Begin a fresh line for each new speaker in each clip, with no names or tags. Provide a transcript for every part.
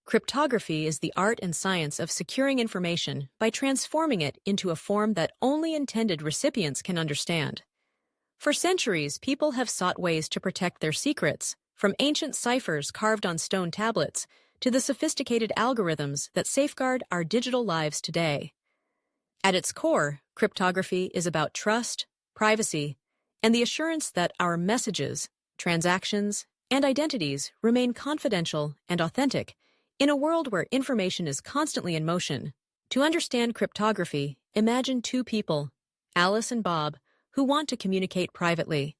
Cryptography is the art and science of securing information by transforming it into a form that only intended recipients can understand. For centuries, people have sought ways to protect their secrets, from ancient ciphers carved on stone tablets to the sophisticated algorithms that safeguard our digital lives today. At its core, cryptography is about trust, privacy, and the assurance that our messages, transactions, and identities remain confidential and authentic in a world where information is constantly in motion. To understand cryptography, imagine two people, Alice and Bob, who want to communicate privately.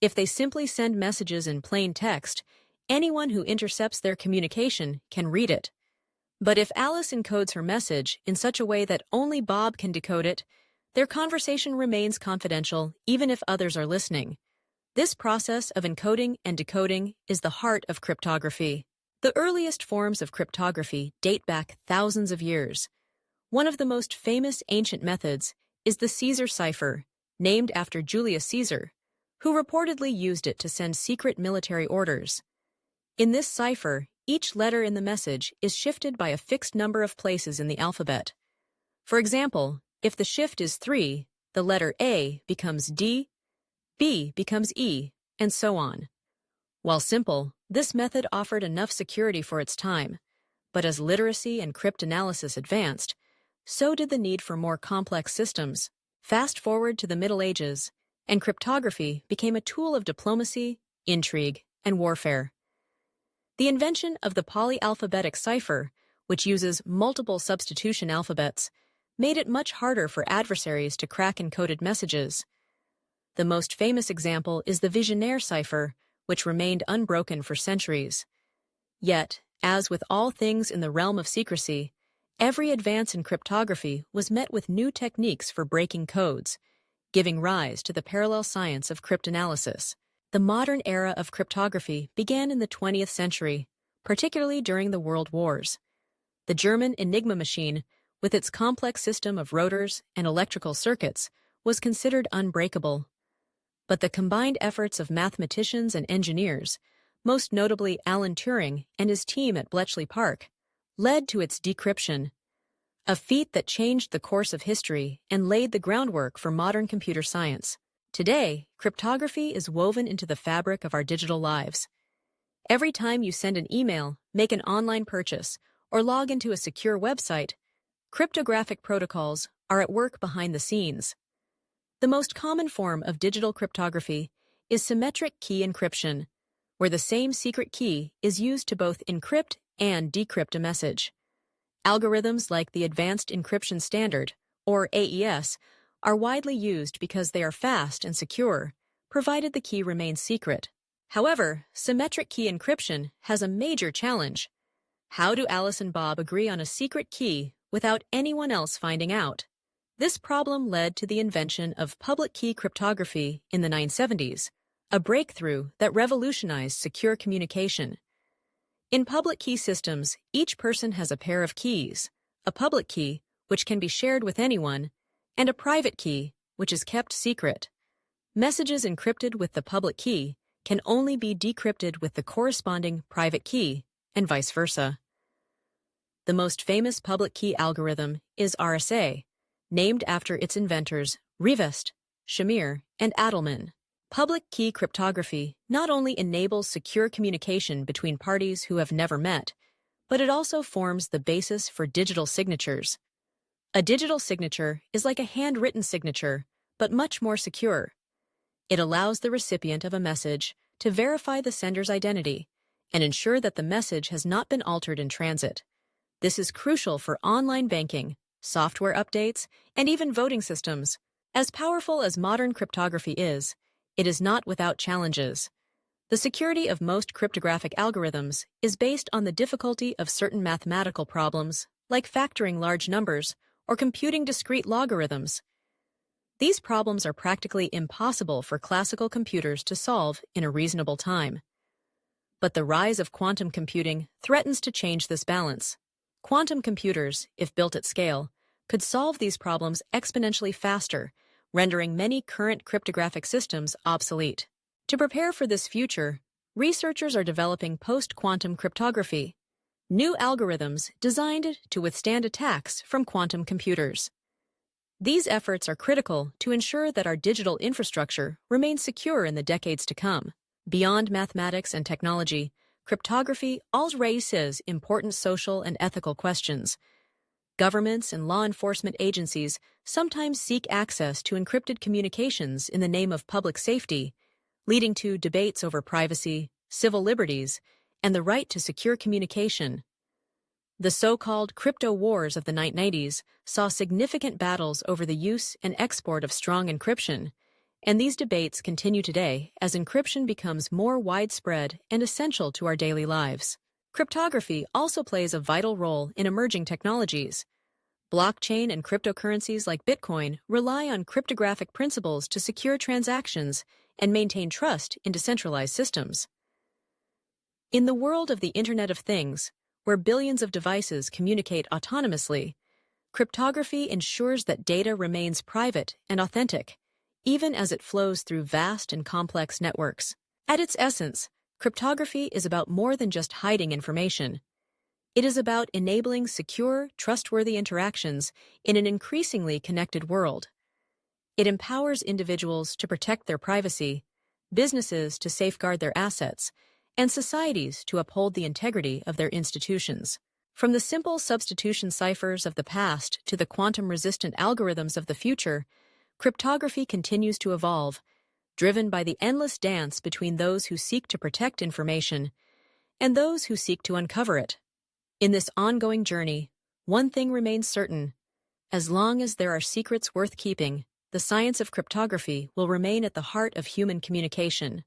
If they simply send messages in plain text, anyone who intercepts their communication can read it. But if Alice encodes her message in such a way that only Bob can decode it, their conversation remains confidential even if others are listening. This process of encoding and decoding is the heart of cryptography. The earliest forms of cryptography date back thousands of years. One of the most famous ancient methods is the Caesar cipher, named after Julius Caesar, who reportedly used it to send secret military orders. In this cipher, each letter in the message is shifted by a fixed number of places in the alphabet. For example, if the shift is 3, the letter A becomes D, B becomes E, and so on. While simple, this method offered enough security for its time, but as literacy and cryptanalysis advanced, so did the need for more complex systems. Fast forward to the Middle Ages, and cryptography became a tool of diplomacy, intrigue, and warfare. The invention of the polyalphabetic cipher, which uses multiple substitution alphabets, made it much harder for adversaries to crack encoded messages. The most famous example is the Vigenère cipher, which remained unbroken for centuries. Yet, as with all things in the realm of secrecy, every advance in cryptography was met with new techniques for breaking codes, giving rise to the parallel science of cryptanalysis. The modern era of cryptography began in the 20th century, particularly during the World Wars. The German Enigma machine, with its complex system of rotors and electrical circuits, was considered unbreakable. But the combined efforts of mathematicians and engineers, most notably Alan Turing and his team at Bletchley Park, led to its decryption, a feat that changed the course of history and laid the groundwork for modern computer science. Today, cryptography is woven into the fabric of our digital lives. Every time you send an email, make an online purchase, or log into a secure website, cryptographic protocols are at work behind the scenes. The most common form of digital cryptography is symmetric key encryption, where the same secret key is used to both encrypt and decrypt a message. Algorithms like the Advanced Encryption Standard, or AES, are widely used because they are fast and secure, provided the key remains secret. However, symmetric key encryption has a major challenge. How do Alice and Bob agree on a secret key without anyone else finding out? This problem led to the invention of public key cryptography in the 1970s, a breakthrough that revolutionized secure communication. In public key systems, each person has a pair of keys, a public key, which can be shared with anyone, and a private key, which is kept secret. Messages encrypted with the public key can only be decrypted with the corresponding private key, and vice versa. The most famous public key algorithm is RSA, named after its inventors Rivest, Shamir, and Adelman. Public key cryptography not only enables secure communication between parties who have never met, but it also forms the basis for digital signatures. A digital signature is like a handwritten signature, but much more secure. It allows the recipient of a message to verify the sender's identity and ensure that the message has not been altered in transit. This is crucial for online banking, software updates, and even voting systems. As powerful as modern cryptography is, it is not without challenges. The security of most cryptographic algorithms is based on the difficulty of certain mathematical problems, like factoring large numbers or computing discrete logarithms. These problems are practically impossible for classical computers to solve in a reasonable time. But the rise of quantum computing threatens to change this balance. Quantum computers, if built at scale, could solve these problems exponentially faster, rendering many current cryptographic systems obsolete. To prepare for this future, researchers are developing post-quantum cryptography. new algorithms designed to withstand attacks from quantum computers. These efforts are critical to ensure that our digital infrastructure remains secure in the decades to come. Beyond mathematics and technology, cryptography also raises important social and ethical questions. Governments and law enforcement agencies sometimes seek access to encrypted communications in the name of public safety, leading to debates over privacy, civil liberties, and the right to secure communication. The so-called crypto wars of the 1990s saw significant battles over the use and export of strong encryption, and these debates continue today as encryption becomes more widespread and essential to our daily lives. Cryptography also plays a vital role in emerging technologies. Blockchain and cryptocurrencies like Bitcoin rely on cryptographic principles to secure transactions and maintain trust in decentralized systems. In the world of the Internet of Things, where billions of devices communicate autonomously, cryptography ensures that data remains private and authentic, even as it flows through vast and complex networks. At its essence, cryptography is about more than just hiding information. It is about enabling secure, trustworthy interactions in an increasingly connected world. It empowers individuals to protect their privacy, businesses to safeguard their assets, and societies to uphold the integrity of their institutions. From the simple substitution ciphers of the past to the quantum-resistant algorithms of the future, cryptography continues to evolve, driven by the endless dance between those who seek to protect information and those who seek to uncover it. In this ongoing journey, one thing remains certain: as long as there are secrets worth keeping, the science of cryptography will remain at the heart of human communication.